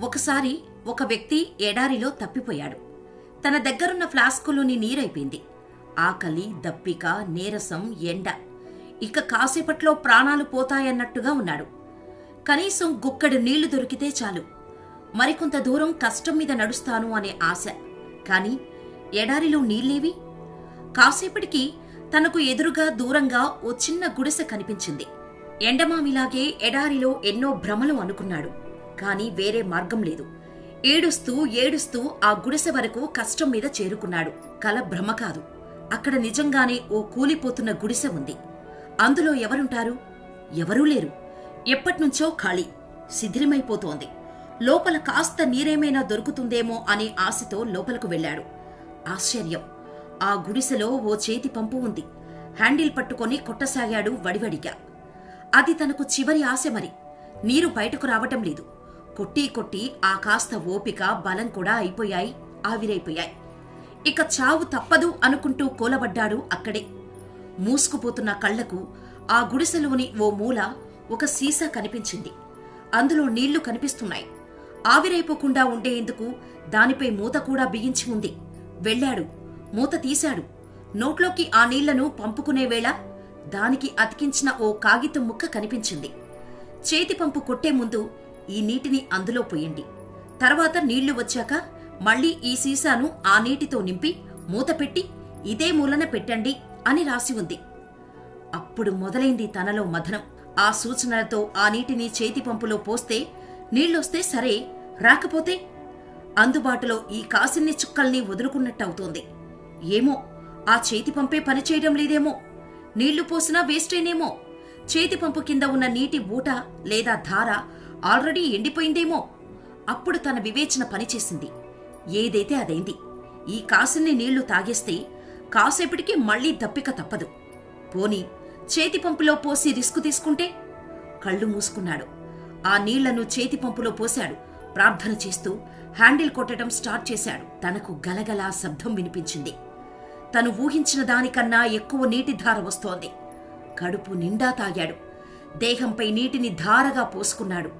ఒకసారి ఒక వ్యక్తి ఎడారిలో తప్పిపోయాడు. తన దగ్గరున్న ఫ్లాస్కులోని నీరైపోయింది. ఆకలి, దప్పిక, నీరసం, ఎండ. ఇక కాసేపట్లో ప్రాణాలు పోతాయన్నట్టుగా ఉన్నాడు. కనీసం గుక్కడి నీళ్లు దొరికితే చాలు, మరికొంత దూరం కష్టం మీద నడుస్తాను అనే ఆశ. కాని ఎడారిలో నీళ్లేవి? కాసేపటికి తనకు ఎదురుగా దూరంగా ఓ చిన్న గుడిసె కనిపించింది. ఎండమామిలాగే ఎడారిలో ఎన్నో భ్రమలు అనుకున్నాడు. కాని వేరే మార్గం లేదు. ఏడుస్తూ ఏడుస్తూ ఆ గుడిసె వరకు కష్టం మీద చేరుకున్నాడు. కల భ్రమ కాదు. అక్కడ నిజంగానే ఓ కూలిపోతున్న గుడిసె ఉంది. అందులో ఎవరుంటారు? ఎవరూ లేరు. ఎప్పట్నుంచో ఖాళీ, శిథిలమైపోతోంది. లోపల కాస్త నీరేమైనా దొరుకుతుందేమో అనే ఆశతో లోపలకు వెళ్లాడు. ఆశ్చర్యం! ఆ గుడిసెలో ఓ చేతి పంపు ఉంది. హ్యాండిల్ పట్టుకొని కొట్టసాగాడు వడివడిగా. అది తనకు చివరి ఆశ. మరి నీరు బయటకు రావటం లేదు. కొట్టి కొట్టి ఆ కాస్త ఓపిక, బలం కూడా అయిపోయాయి, ఆవిరైపోయాయి. ఇక చావు తప్పదు అనుకుంటూ కూలబడ్డాడు అక్కడే. మూసుకుపోతున్న కళ్లకు ఆ గుడిసెలోని ఓ మూల ఒక సీసా కనిపించింది. అందులో నీళ్లు కనిపిస్తున్నాయి. ఆవిరైపోకుండా ఉండేందుకు దానిపై మూత కూడా బిగించి ఉంది. వెళ్లాడు, మూత తీశాడు. నోట్లోకి ఆ నీళ్లను పంపుకునే వేళ దానికి అతికించిన ఓ కాగితం ముక్క కనిపించింది. చేతి పంపు కొట్టే ముందు ఈ నీటిని అందులో పోయండి, తర్వాత నీళ్లు వచ్చాక మళ్లీ ఈ సీసాను ఆ నీటితో నింపి మూత పెట్టి ఇదే మూలన పెట్టండి అని రాసి ఉంది. అప్పుడు మొదలైంది తనలో మథనం. ఆ సూచనలతో ఆ నీటిని చేతి పంపులో పోస్తే నీళ్లొస్తే సరే, రాకపోతే అందుబాటులో ఈ కాసిన్ని చుక్కల్ని వదులుకున్నట్టవుతోంది. ఏమో, ఆ చేతి పంపే పనిచేయడం లేదేమో, నీళ్లు పోసినా వేస్టేనేమో, చేతి పంపు కింద ఉన్న నీటి ఊట లేదా ధార ఆల్రెడీ ఎండిపోయిందేమో. అప్పుడు తన వివేచన పనిచేసింది. ఏదైతే అదైంది. ఈ కాసిన్ని నీళ్లు తాగేస్తే కాసేపటికి మళ్లీ దప్పిక తప్పదు. పోనీ చేతి పంపులో పోసి రిస్కు తీసుకుంటే? కళ్ళు మూసుకున్నాడు. ఆ నీళ్లను చేతి పంపులో పోశాడు. ప్రార్థన చేస్తూ హ్యాండిల్ కొట్టడం స్టార్ట్ చేశాడు. తనకు గలగలా శబ్దం వినిపించింది. తను ఊహించిన దానికన్నా ఎక్కువ నీటి ధార వస్తోంది. కడుపు నిండా తాగాడు. దేహంపై నీటిని ధారగా పోసుకున్నాడు.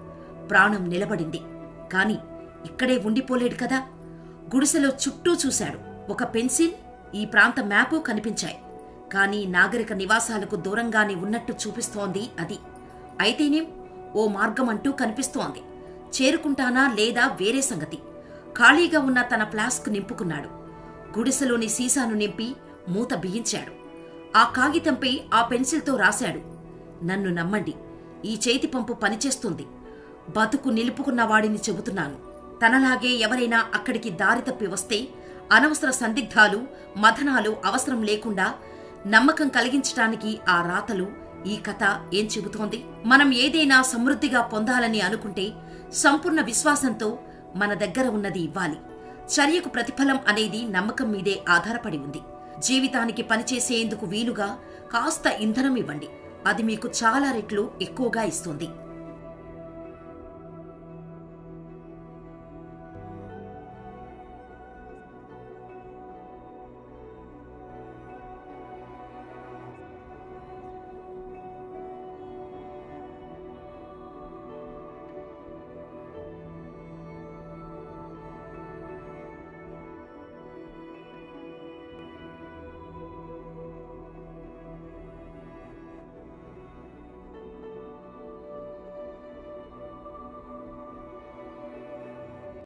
ప్రాణం నిలబడింది. కాని ఇక్కడే ఉండిపోలేడు కదా. గుడిసెలో చుట్టూ చూశాడు. ఒక పెన్సిల్, ఈ ప్రాంత మ్యాపు కనిపించాయి. కాని నాగరిక నివాసాలకు దూరంగానే ఉన్నట్టు చూపిస్తోంది అది. అయితేనేం, ఓ మార్గం అంటూ కనిపిస్తోంది. చేరుకుంటానా లేదా వేరే సంగతి. ఖాళీగా ఉన్న తన ఫ్లాస్క్ నింపుకున్నాడు. గుడిసెలోని సీసాను నింపి మూత బిగించాడు. ఆ కాగితంపై ఆ పెన్సిల్తో రాశాడు, నన్ను నమ్మండి, ఈ చేతి పంపు పనిచేస్తుంది. బతుకు నిలుపుకున్న వాడిని చెబుతున్నాను. తనలాగే ఎవరైనా అక్కడికి దారి తప్పి వస్తే అనవసర సందిగ్ధాలు, మథనాలు అవసరం లేకుండా నమ్మకం కలిగించటానికి ఆ రాతలు, ఈ కథ ఏం చెబుతోంది? మనం ఏదైనా సమృద్ధిగా పొందాలని అనుకుంటే సంపూర్ణ విశ్వాసంతో మన దగ్గర ఉన్నది ఇవ్వాలి. చర్యకు ప్రతిఫలం అనేది నమ్మకం మీదే ఆధారపడి ఉంది. జీవితానికి పనిచేసేందుకు వీలుగా కాస్త ఇంధనం ఇవ్వండి. అది మీకు చాలా రెట్లు ఎక్కువగా ఇస్తుంది.